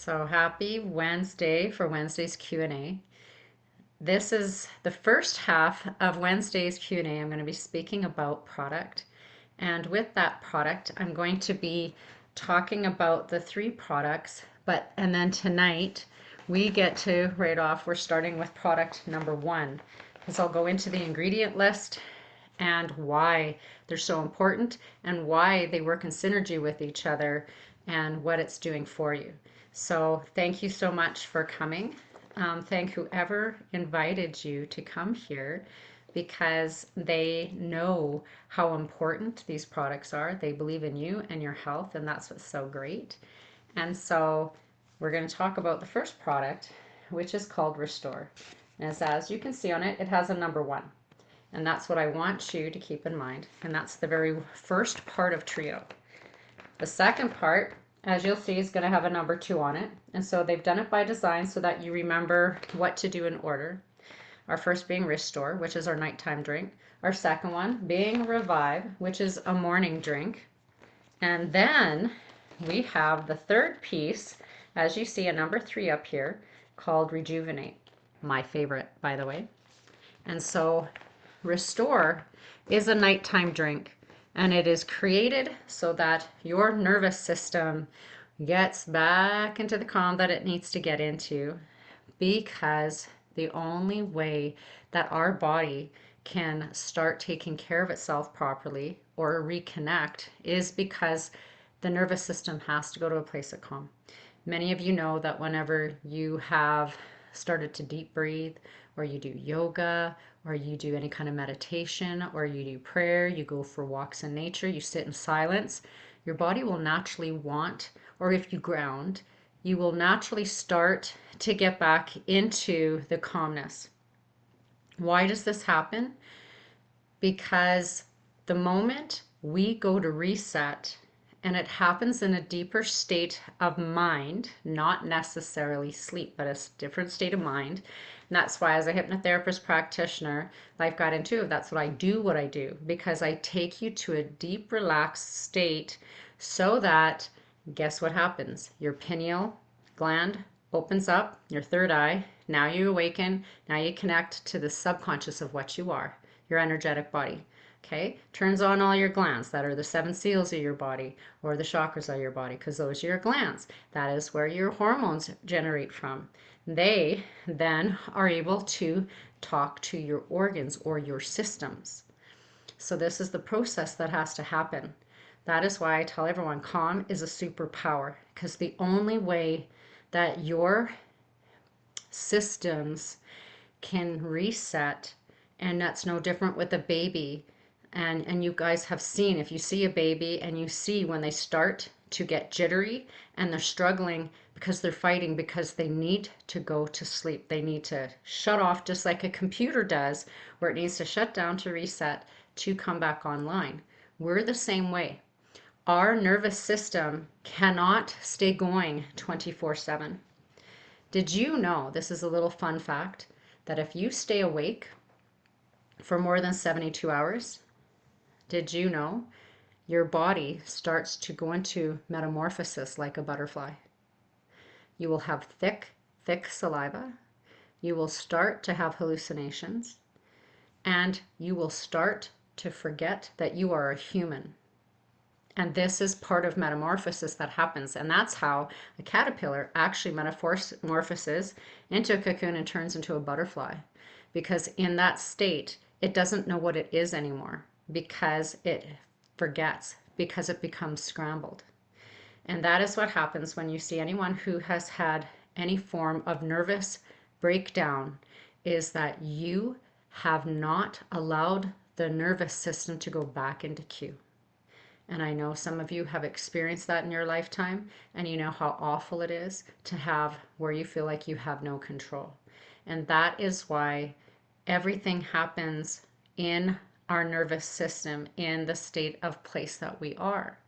So happy Wednesday for Wednesday's Q&A. This is the first half of Wednesday's Q&A. I'm going to be speaking about product. And with that product, I'm going to be talking about the three products. And then tonight, we get to right off, we're starting with product number one. Because I'll go into the ingredient list and why they're so important and why they work in synergy with each other and what it's doing for you. So thank you so much for coming. Thank whoever invited you to come here because they know how important these products are. They believe in you and your health, and that's what's so great. And so we're going to talk about the first product, which is called Restore. And as you can see on it, it has a number one. And that's what I want you to keep in mind. And that's the very first part of Trio. The second part, as you'll see, is going to have a number two on it. And so they've done it by design so that you remember what to do in order. Our first being Restore, which is our nighttime drink. Our second one being Revive, which is a morning drink. And then we have the third piece, as you see, a number three up here, called Rejuvenate. My favorite, by the way. And so Restore is a nighttime drink, and it is created so that your nervous system gets back into the calm that it needs to get into, because the only way that our body can start taking care of itself properly or reconnect is because the nervous system has to go to a place of calm. Many of you know that whenever you have started to deep breathe, or you do yoga, or you do any kind of meditation, or you do prayer, you go for walks in nature, you sit in silence, your body will naturally want, or if you ground, you will naturally start to get back into the calmness. Why does this happen? Because the moment we go to reset, and it happens in a deeper state of mind, not necessarily sleep, but a different state of mind. And that's why, as a hypnotherapist practitioner, Life Guide Intuitive, that's what I do, because I take you to a deep, relaxed state so that, guess what happens? Your pineal gland opens up, your third eye. Now you awaken. Now you connect to the subconscious of what you are, your energetic body. Okay, turns on all your glands that are the seven seals of your body or the chakras of your body, because those are your glands. That is where your hormones generate from. They then are able to talk to your organs or your systems. So this is the process that has to happen. That is why I tell everyone calm is a superpower, because the only way that your systems can reset, and that's no different with a baby. And you guys have seen, if you see a baby and you see when they start to get jittery and they're struggling because they're fighting, because they need to go to sleep. They need to shut off, just like a computer does, where it needs to shut down to reset to come back online. We're the same way. Our nervous system cannot stay going 24/7. Did you know, this is a little fun fact, that if you stay awake for more than 72 hours, did you know your body starts to go into metamorphosis like a butterfly? You will have thick, thick saliva. You will start to have hallucinations. And you will start to forget that you are a human. And this is part of metamorphosis that happens. And that's how a caterpillar actually metamorphoses into a cocoon and turns into a butterfly. Because in that state, it doesn't know what it is anymore, because it forgets, because it becomes scrambled. And that is what happens when you see anyone who has had any form of nervous breakdown, is that you have not allowed the nervous system to go back into cue. And I know some of you have experienced that in your lifetime, and you know how awful it is to have where you feel like you have no control. And that is why everything happens in our nervous system, in the state of place that we are.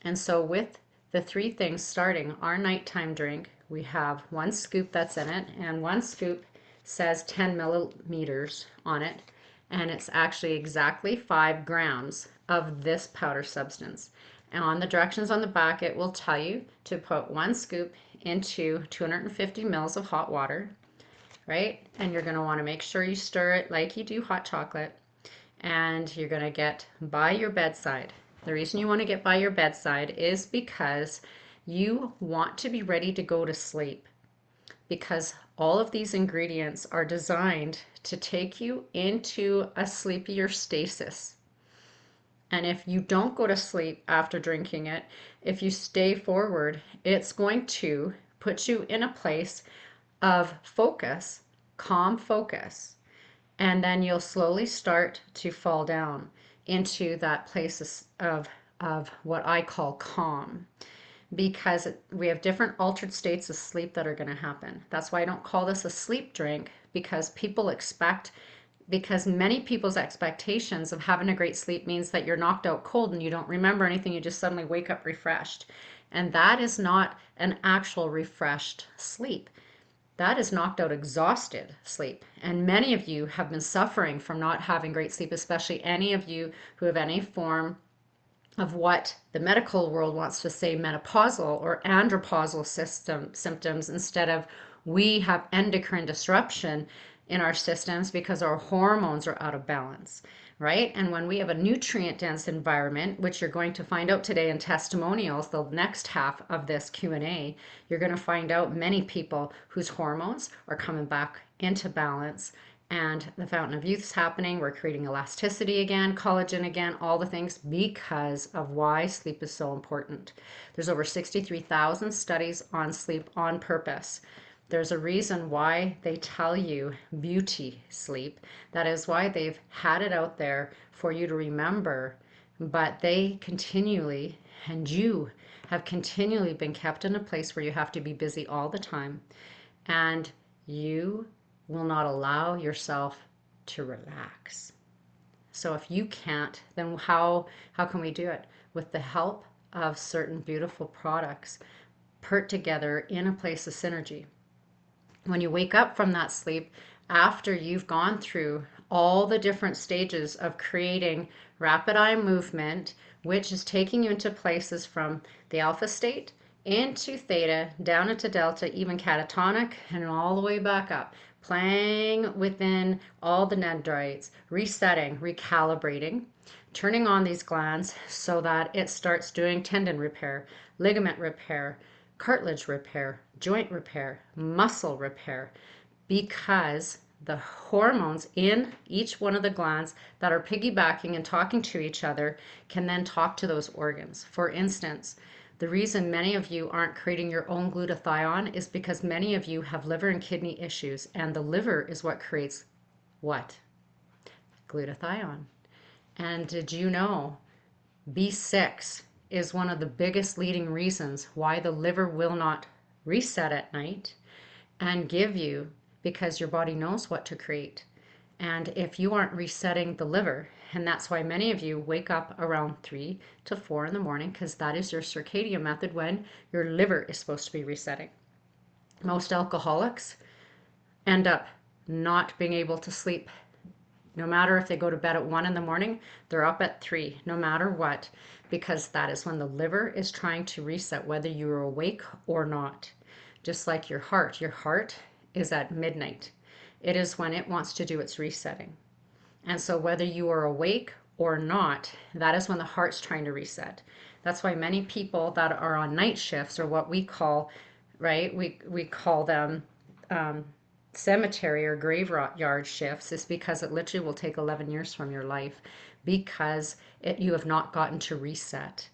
And so with the three things, starting our nighttime drink, we have one scoop that's in it, and one scoop says 10 milliliters on it, and it's actually exactly 5 grams of this powder substance. And on the directions on the back, it will tell you to put 1 scoop into 250 mils of hot water, right? And you're going to want to make sure you stir it like you do hot chocolate. And you're going to get by your bedside. The reason you want to get by your bedside is because you want to be ready to go to sleep, because all of these ingredients are designed to take you into a sleepier stasis. And if you don't go to sleep after drinking it, if you stay forward, it's going to put you in a place of focus, calm focus. And then you'll slowly start to fall down into that place of what I call calm, because we have different altered states of sleep that are going to happen. That's why I don't call this a sleep drink, because many people's expectations of having a great sleep means that you're knocked out cold and you don't remember anything, you just suddenly wake up refreshed. And that is not an actual refreshed sleep. That is knocked out, exhausted sleep. And many of you have been suffering from not having great sleep, especially any of you who have any form of what the medical world wants to say menopausal or andropausal symptoms, instead of we have endocrine disruption in our systems because our hormones are out of balance, right? And when we have a nutrient dense environment, which you're going to find out today in testimonials, the next half of this Q&A, you're going to find out many people whose hormones are coming back into balance, and the fountain of youth is happening. We're creating elasticity again, collagen again, all the things, because of why sleep is so important. There's over 63,000 studies on sleep on purpose. There's a reason why they tell you beauty sleep. That is why they've had it out there for you to remember, but they continually, and you have continually been kept in a place where you have to be busy all the time, and you will not allow yourself to relax. So if you can't, then how can we do it? With the help of certain beautiful products put together in a place of synergy. When you wake up from that sleep, after you've gone through all the different stages of creating rapid eye movement, which is taking you into places from the alpha state into theta, down into delta, even catatonic, and all the way back up, playing within all the dendrites, resetting, recalibrating, turning on these glands so that it starts doing tendon repair, ligament repair, cartilage repair, joint repair, muscle repair, because the hormones in each one of the glands that are piggybacking and talking to each other can then talk to those organs. For instance, the reason many of you aren't creating your own glutathione is because many of you have liver and kidney issues, and the liver is what creates what? Glutathione. And did you know B6 is one of the biggest leading reasons why the liver will not reset at night and give you, because your body knows what to create. And if you aren't resetting the liver, and that's why many of you wake up around 3 to 4 in the morning, because that is your circadian method when your liver is supposed to be resetting. Most alcoholics end up not being able to sleep. No matter if they go to bed at 1 in the morning, they're up at 3, no matter what, because that is when the liver is trying to reset, whether you're awake or not. Just like your heart is at midnight. It is when it wants to do its resetting. And so whether you are awake or not, that is when the heart's trying to reset. That's why many people that are on night shifts, or what we call, right, we call them cemetery or graveyard shifts, is because it literally will take 11 years from your life, because you have not gotten to reset.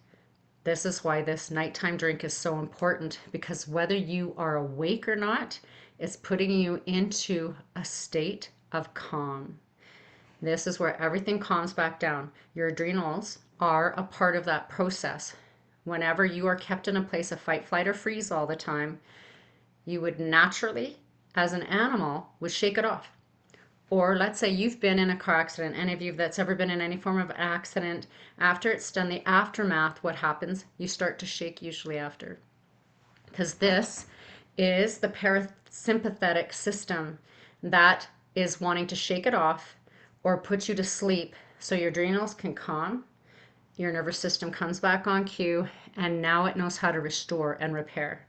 This is why this nighttime drink is so important, because whether you are awake or not, it's putting you into a state of calm. This is where everything calms back down. Your adrenals are a part of that process. Whenever you are kept in a place of fight, flight, or freeze all the time, you would naturally, as an animal, would shake it off. Or let's say you've been in a car accident, any of you that's ever been in any form of accident, after it's done, the aftermath, what happens? You start to shake usually after. Because this is the parasympathetic system that is wanting to shake it off or put you to sleep so your adrenals can calm your nervous system comes back on cue, and now it knows how to restore and repair.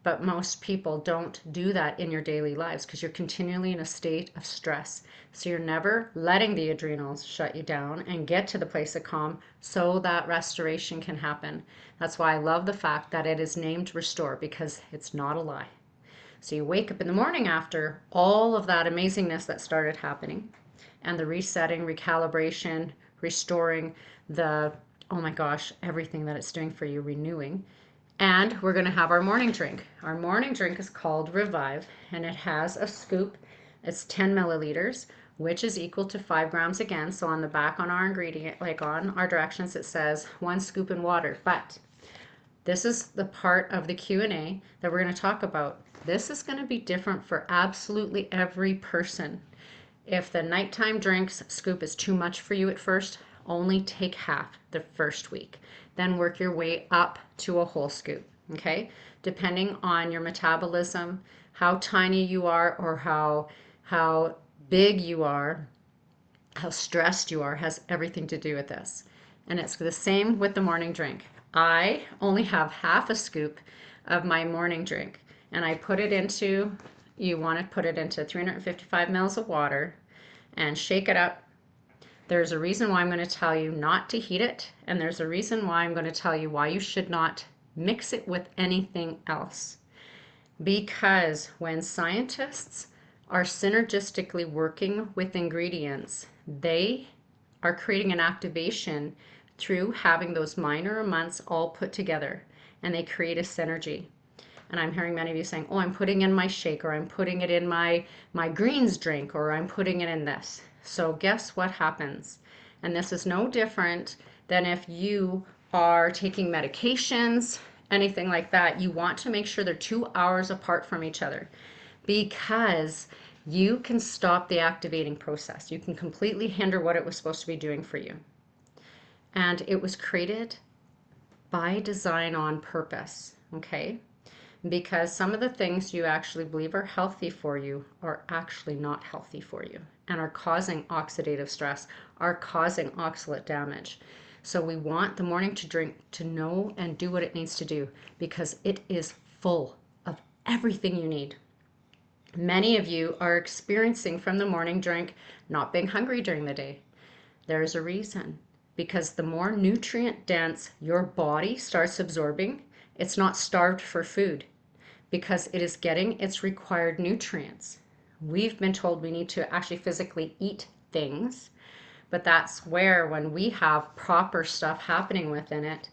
But most people don't do that in your daily lives because you're continually in a state of stress. So you're never letting the adrenals shut you down and get to the place of calm so that restoration can happen. That's why I love the fact that it is named Restore, because it's not a lie. So you wake up in the morning after all of that amazingness that started happening, and the resetting, recalibration, restoring, the, oh my gosh, everything that it's doing for you, renewing. And we're going to have our morning drink. Our morning drink is called Revive, and it has a scoop. It's 10 milliliters, which is equal to 5 grams again. So on the back on our ingredient, like on our directions, it says 1 scoop in water. But this is the part of the Q&A that we're going to talk about. This is going to be different for absolutely every person. If the nighttime drinks scoop is too much for you at first, only take half the first week. Then work your way up to a whole scoop, okay? Depending on your metabolism, how tiny you are, or how big you are, how stressed you are, has everything to do with this. And it's the same with the morning drink. I only have half a scoop of my morning drink, and I put it into, you want to put it into 355 mils of water and shake it up. There's a reason why I'm going to tell you not to heat it, and there's a reason why I'm going to tell you why you should not mix it with anything else. Because when scientists are synergistically working with ingredients, they are creating an activation through having those minor amounts all put together, and they create a synergy. And I'm hearing many of you saying, oh, I'm putting in my shake, or I'm putting it in my greens drink, or I'm putting it in this. So guess what happens? And this is no different than if you are taking medications, anything like that. You want to make sure they're 2 hours apart from each other, because you can stop the activating process. You can completely hinder what it was supposed to be doing for you. And it was created by design on purpose, okay? Because some of the things you actually believe are healthy for you are actually not healthy for you and are causing oxidative stress, are causing oxalate damage. So we want the morning to drink to know and do what it needs to do, because it is full of everything you need. Many of you are experiencing from the morning drink not being hungry during the day. There's a reason, because the more nutrient dense your body starts absorbing, it's not starved for food, because it is getting its required nutrients. We've been told we need to actually physically eat things, but that's where, when we have proper stuff happening within it,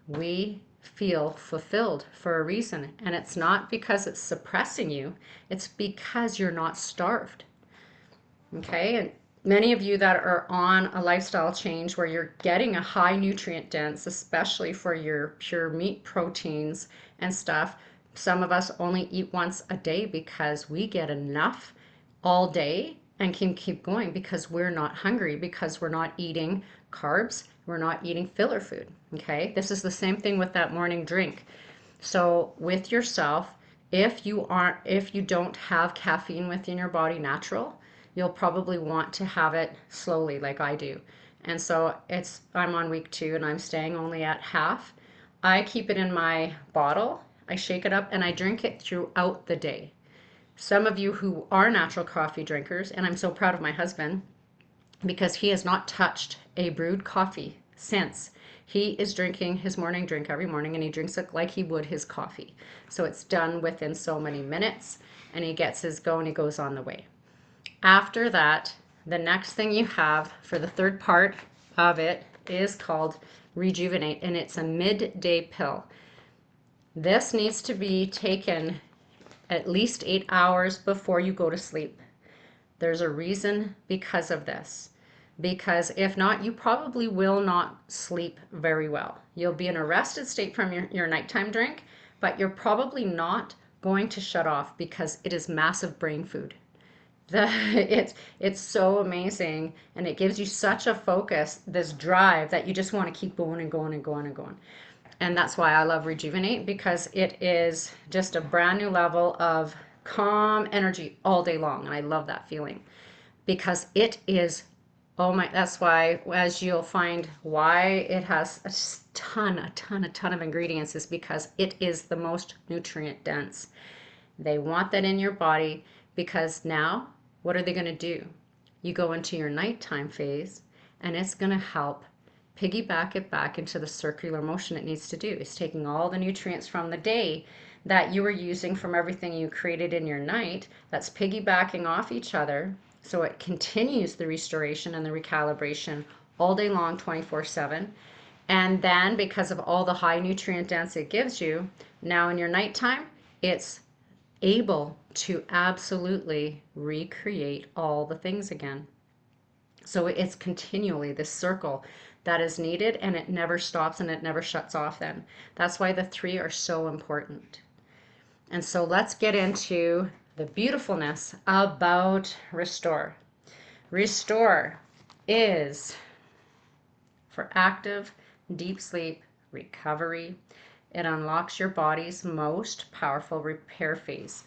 we feel fulfilled for a reason. And it's not because it's suppressing you, it's because you're not starved. Okay, and many of you that are on a lifestyle change where you're getting a high nutrient dense, especially for your pure meat proteins and stuff, some of us only eat once a day because we get enough all day and can keep going because we're not hungry, because we're not eating carbs, we're not eating filler food. Okay, this is the same thing with that morning drink. So with yourself, if you don't have caffeine within your body natural, you'll probably want to have it slowly like I do. And so I'm on week 2 and I'm staying only at half. I keep it in my bottle, I shake it up, and I drink it throughout the day. Some of you who are natural coffee drinkers, and I'm so proud of my husband because he has not touched a brewed coffee since. He is drinking his morning drink every morning, and he drinks it like he would his coffee. So it's done within so many minutes, and he gets his go and he goes on the way. After that, the next thing you have for the third part of it is called Rejuvenate, and it's a midday pill. This needs to be taken at least 8 hours before you go to sleep. There's a reason because of this. Because if not, you probably will not sleep very well. You'll be in a rested state from your nighttime drink, but you're probably not going to shut off because it is massive brain food. It's so amazing, and it gives you such a focus, this drive, that you just want to keep going and going and going and going. And that's why I love Rejuvenate, because it is just a brand new level of calm energy all day long. And I love that feeling because it is Oh my, that's why, as you'll find, why it has a ton of ingredients is because it is the most nutrient dense. They want that in your body because now, what are they going to do? You go into your nighttime phase and it's going to help piggyback it back into the circular motion it needs to do. It's taking all the nutrients from the day that you were using from everything you created in your night, that's piggybacking off each other. So it continues the restoration and the recalibration all day long, 24/7. And then because of all the high nutrient density it gives you, now in your nighttime, it's able to absolutely recreate all the things again. So it's continually this circle that is needed, and it never stops and it never shuts off then. That's why the three are so important. And so let's get into the beautifulness about Restore. Restore is for active, deep sleep recovery. It unlocks your body's most powerful repair phase.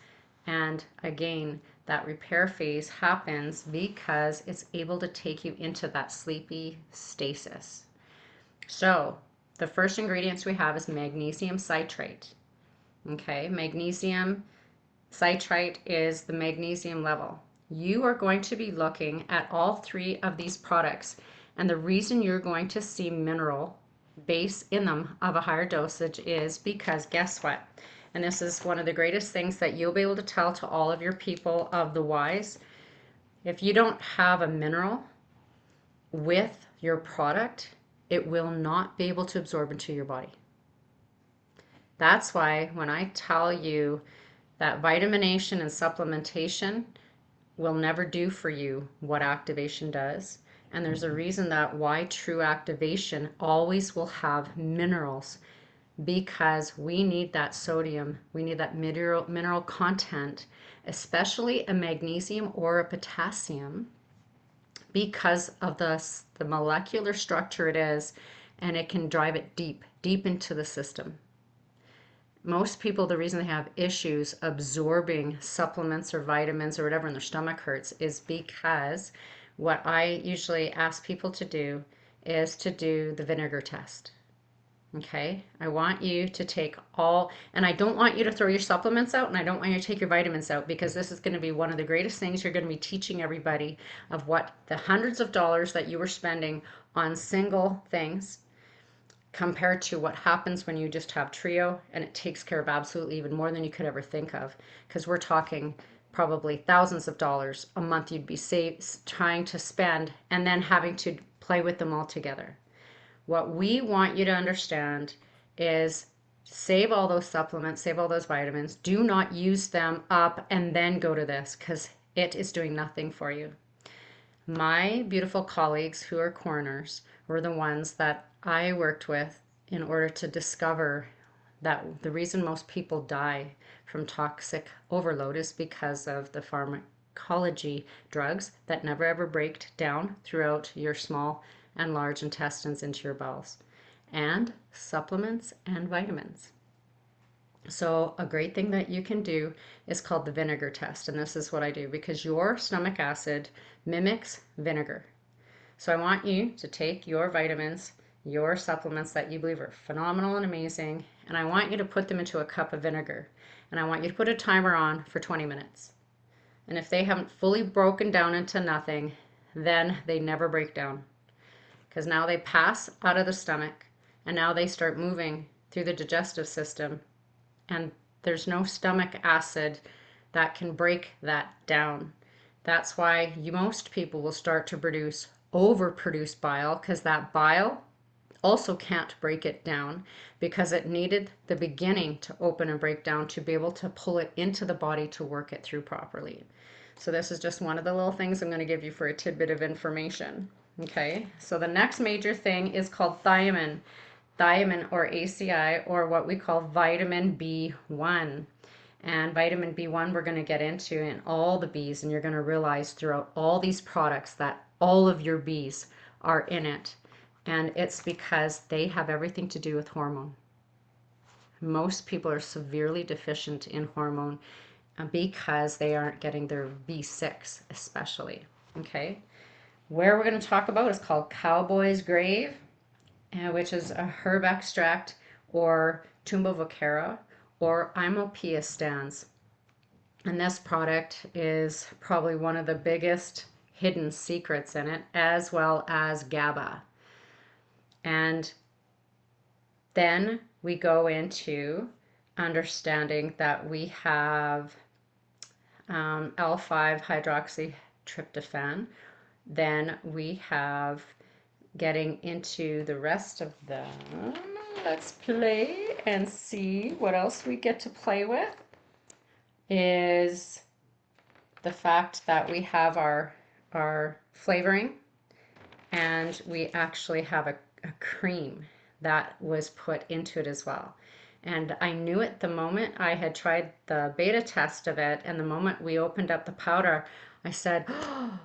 And again, that repair phase happens because it's able to take you into that sleepy stasis. So, the first ingredients we have is magnesium citrate. Okay, magnesium citrate is the magnesium level. You are going to be looking at all three of these products, and the reason you're going to see mineral base in them of a higher dosage is because guess what? And this is one of the greatest things that you'll be able to tell to all of your people of the wise. If you don't have a mineral with your product, it will not be able to absorb into your body. That's why when I tell you that vitamination and supplementation will never do for you what activation does. And there's a reason that why true activation always will have minerals, because we need that sodium, we need that mineral content, especially a magnesium or a potassium, because of the molecular structure it is, and it can drive it deep into the system. Most people, the reason they have issues absorbing supplements or vitamins or whatever and their stomach hurts is because what I usually ask people to do is to do the vinegar test. Okay, I want you to take all, and I don't want you to throw your supplements out, and I don't want you to take your vitamins out, because this is going to be one of the greatest things you're going to be teaching everybody of what the hundreds of dollars that you were spending on single things compared to what happens when you just have Trio, and it takes care of absolutely even more than you could ever think of, because we're talking probably thousands of dollars a month you'd be trying to spend and then having to play with them all together. What we want you to understand is save all those supplements, save all those vitamins, do not use them up and then go to this, because it is doing nothing for you. My beautiful colleagues who are coroners were the ones that I worked with in order to discover that the reason most people die from toxic overload is because of the pharmacology drugs that never ever break down throughout your small and large intestines into your bowels, and supplements and vitamins. So a great thing that you can do is called the vinegar test, and this is what I do because your stomach acid mimics vinegar. So I want you to take your vitamins, your supplements that you believe are phenomenal and amazing, and I want you to put them into a cup of vinegar, and I want you to put a timer on for 20 minutes. And if they haven't fully broken down into nothing, then they never break down, because now they pass out of the stomach and now they start moving through the digestive system, and there's no stomach acid that can break that down. That's why most people will start to overproduce bile, because that bile also can't break it down, because it needed the beginning to open and break down to be able to pull it into the body to work it through properly. So this is just one of the little things I'm going to give you for a tidbit of information. Okay, so the next major thing is called thiamine. Thiamine, or ACI, or what we call vitamin B1. And vitamin B1 we're going to get into in all the Bs, and you're going to realize throughout all these products that all of your Bs are in it. And it's because they have everything to do with hormone. Most people are severely deficient in hormone because they aren't getting their B6 especially. Okay. Where we're going to talk about is called Cowboy's Grave, which is a herb extract, or Tumba vocera, or Imopia stans. And this product is probably one of the biggest hidden secrets in it, as well as GABA. And then we go into understanding that we have L5 hydroxytryptophan. Then we have getting into the rest of them. Let's play and see what else we get to play with. Is the fact that we have our flavoring, and we actually have a cream that was put into it as well. And I knew it the moment I had tried the beta test of it, and the moment we opened up the powder, I said, oh,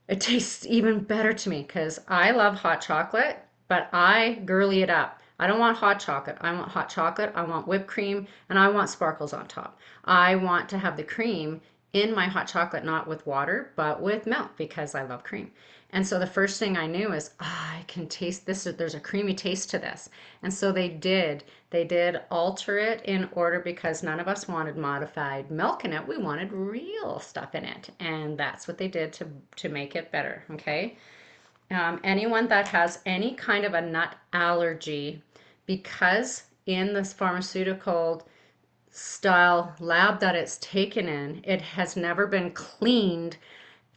it tastes even better to me, because I love hot chocolate, but I girly it up. I don't want hot chocolate. I want hot chocolate. I want whipped cream, and I want sparkles on top. I want to have the cream in my hot chocolate, not with water, but with milk, because I love cream. And so the first thing I knew is, I can taste this. There's a creamy taste to this. And so they did. They did alter it in order, because none of us wanted modified milk in it. We wanted real stuff in it. And that's what they did to make it better, okay? Anyone that has any kind of a nut allergy, because in this pharmaceutical style lab that it's taken in, it has never been cleaned,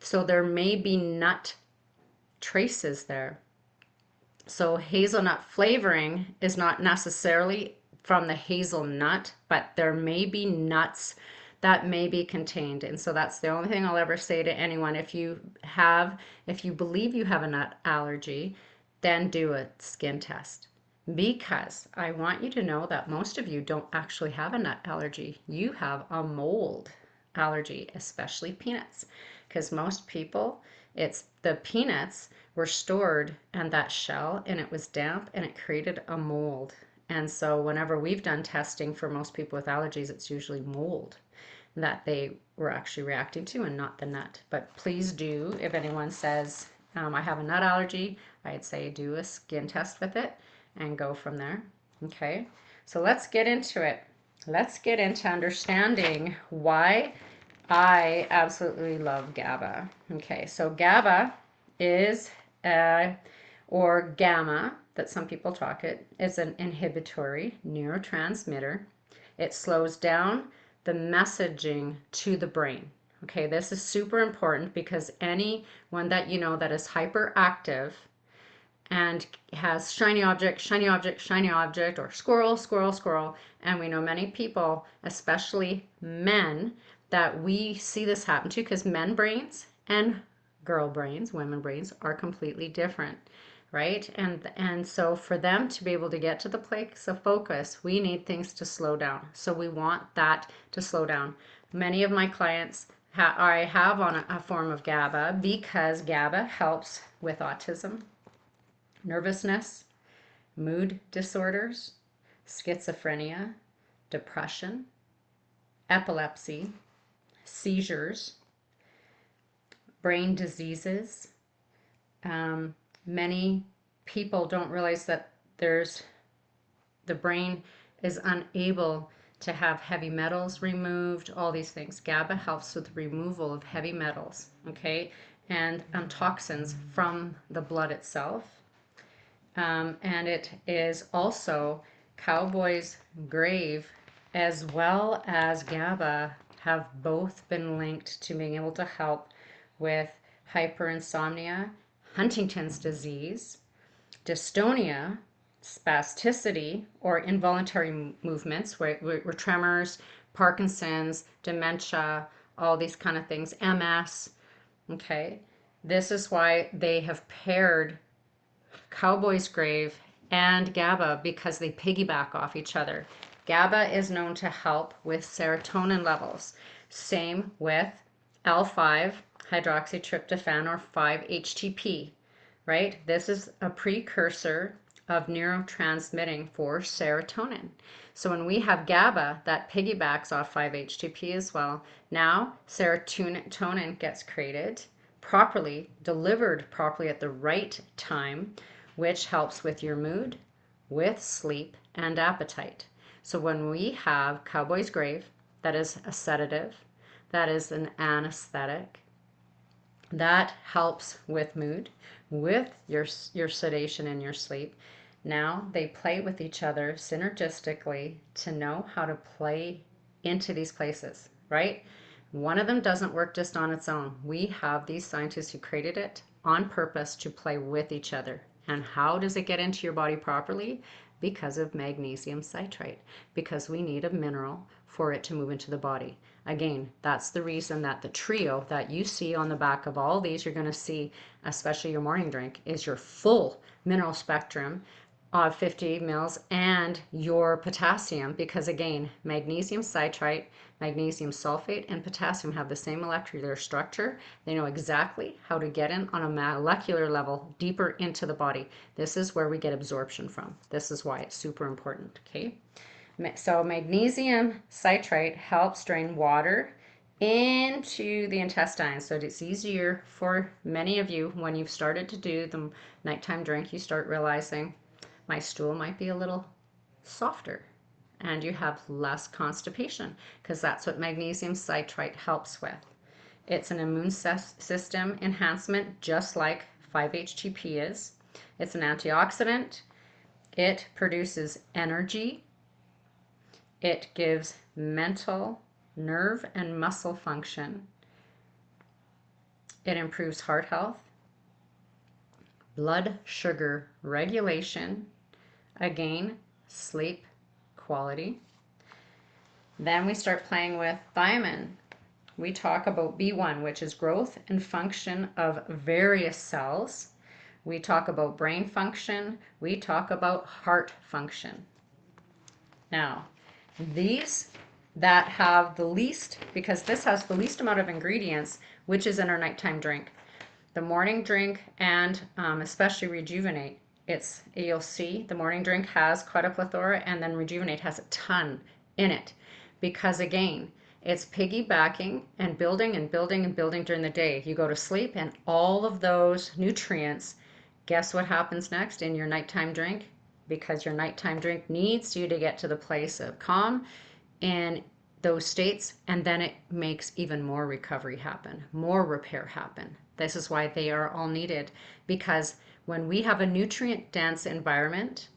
so there may be nut traces there. So hazelnut flavoring is not necessarily from the hazelnut, but there may be nuts that may be contained. And so that's the only thing I'll ever say to anyone. If you believe you have a nut allergy, then do a skin test. Because I want you to know that most of you don't actually have a nut allergy. You have a mold allergy, especially peanuts. Because most people, it's the peanuts were stored in that shell, and it was damp, and it created a mold. And so whenever we've done testing for most people with allergies, it's usually mold that they were actually reacting to, and not the nut. But please do, if anyone says, I have a nut allergy, I'd say do a skin test with it and go from there. Okay, so let's get into it. Let's get into understanding why I absolutely love GABA. Okay, so GABA is, or gamma, that some people talk it, is an inhibitory neurotransmitter. It slows down the messaging to the brain. Okay, this is super important, because anyone that you know that is hyperactive and has shiny object, shiny object, shiny object, or squirrel, squirrel, squirrel, and we know many people, especially men, that we see this happen to, because men brains and girl brains, women brains, are completely different, right? And so for them to be able to get to the place of focus, we need things to slow down. So we want that to slow down. Many of my clients I have on a form of GABA, because GABA helps with autism, nervousness, mood disorders, schizophrenia, depression, epilepsy, seizures, brain diseases. Many people don't realize that the brain is unable to have heavy metals removed, all these things. GABA helps with the removal of heavy metals, okay, and toxins from the blood itself. And it is also Cowboy's Grave, as well as GABA, have both been linked to being able to help with hyperinsomnia, Huntington's disease, dystonia, spasticity, or involuntary movements, where tremors, Parkinson's, dementia, all these kind of things, MS. Okay, this is why they have paired Cowboy's Grave and GABA, because they piggyback off each other. GABA is known to help with serotonin levels. Same with L5 hydroxytryptophan, or 5-HTP, right? This is a precursor of neurotransmitting for serotonin. So when we have GABA, that piggybacks off 5-HTP as well. Now serotonin gets created, properly, delivered properly at the right time, which helps with your mood, with sleep, and appetite. So when we have Cowboy's Grave, that is a sedative, that is an anesthetic, that helps with mood, with your sedation and your sleep. Now they play with each other synergistically to know how to play into these places, right? One of them doesn't work just on its own. We have these scientists who created it on purpose to play with each other. And how does it get into your body properly? Because of magnesium citrate, because we need a mineral for it to move into the body. Again, that's the reason that the trio that you see on the back of all these, you're going to see, especially your morning drink, is your full mineral spectrum of 50 mils and your potassium, because again, magnesium citrate, magnesium sulfate, and potassium have the same molecular structure. They know exactly how to get in on a molecular level deeper into the body. This is where we get absorption from. This is why it's super important, okay? So magnesium citrate helps drain water into the intestines, so it's easier for many of you when you've started to do the nighttime drink. You start realizing my stool might be a little softer and you have less constipation, because that's what magnesium citrate helps with. It's an immune system enhancement, just like 5-HTP is. It's an antioxidant. It produces energy. It gives mental, nerve, and muscle function. It improves heart health, blood sugar regulation, again, sleep quality. Then we start playing with thiamine. We talk about B1, which is growth and function of various cells. We talk about brain function. We talk about heart function. Now, these that have the least, because this has the least amount of ingredients, which is in our nighttime drink. The morning drink and especially Rejuvenate, you'll see the morning drink has quite a plethora, and then Rejuvenate has a ton in it, because again, it's piggybacking and building and building and building during the day. You go to sleep and all of those nutrients, guess what happens next in your nighttime drink? Because your nighttime drink needs you to get to the place of calm in those states, and then it makes even more recovery happen, more repair happen. This is why they are all needed, because when we have a nutrient dense environment,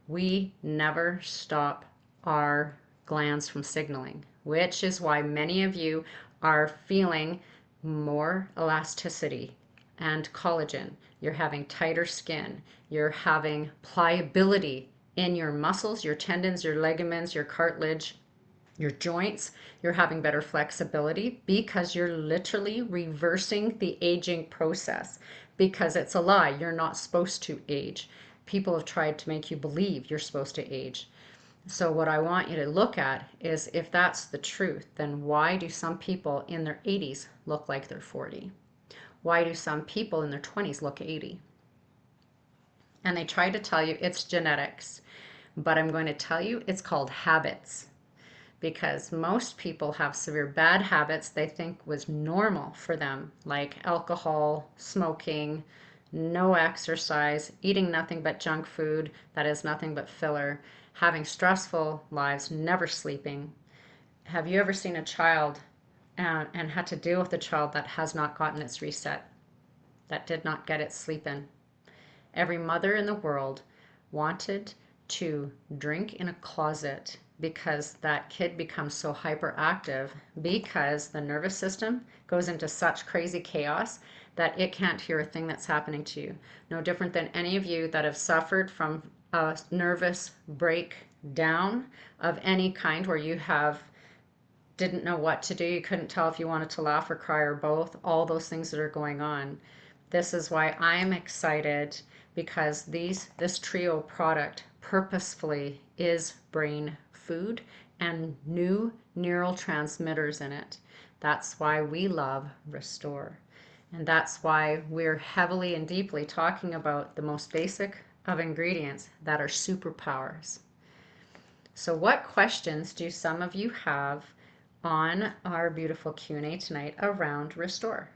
we never stop our glands from signaling, which is why many of you are feeling more elasticity and collagen. You're having tighter skin. You're having pliability in your muscles, your tendons, your ligaments, your cartilage, your joints. You're having better flexibility because you're literally reversing the aging process, because it's a lie. You're not supposed to age. People have tried to make you believe you're supposed to age. So what I want you to look at is, if that's the truth, then why do some people in their 80s look like they're 40? Why do some people in their 20s look 80? And they try to tell you it's genetics, but I'm going to tell you it's called habits, because most people have severe bad habits they think was normal for them, like alcohol, smoking, no exercise, eating nothing but junk food that is nothing but filler, having stressful lives, never sleeping. Have you ever seen a child and had to deal with a child that has not gotten its reset, that did not get its sleep in? Every mother in the world wanted to drink in a closet because that kid becomes so hyperactive, because the nervous system goes into such crazy chaos that it can't hear a thing that's happening to you. No different than any of you that have suffered from a nervous breakdown of any kind, where you didn't know what to do. You couldn't tell if you wanted to laugh or cry or both, all those things that are going on. This is why I'm excited, because this trio product purposefully is brain food and new neural transmitters in it. That's why we love Restore. And that's why we're heavily and deeply talking about the most basic of ingredients that are superpowers. So what questions do some of you have on our beautiful Q&A tonight around Restore?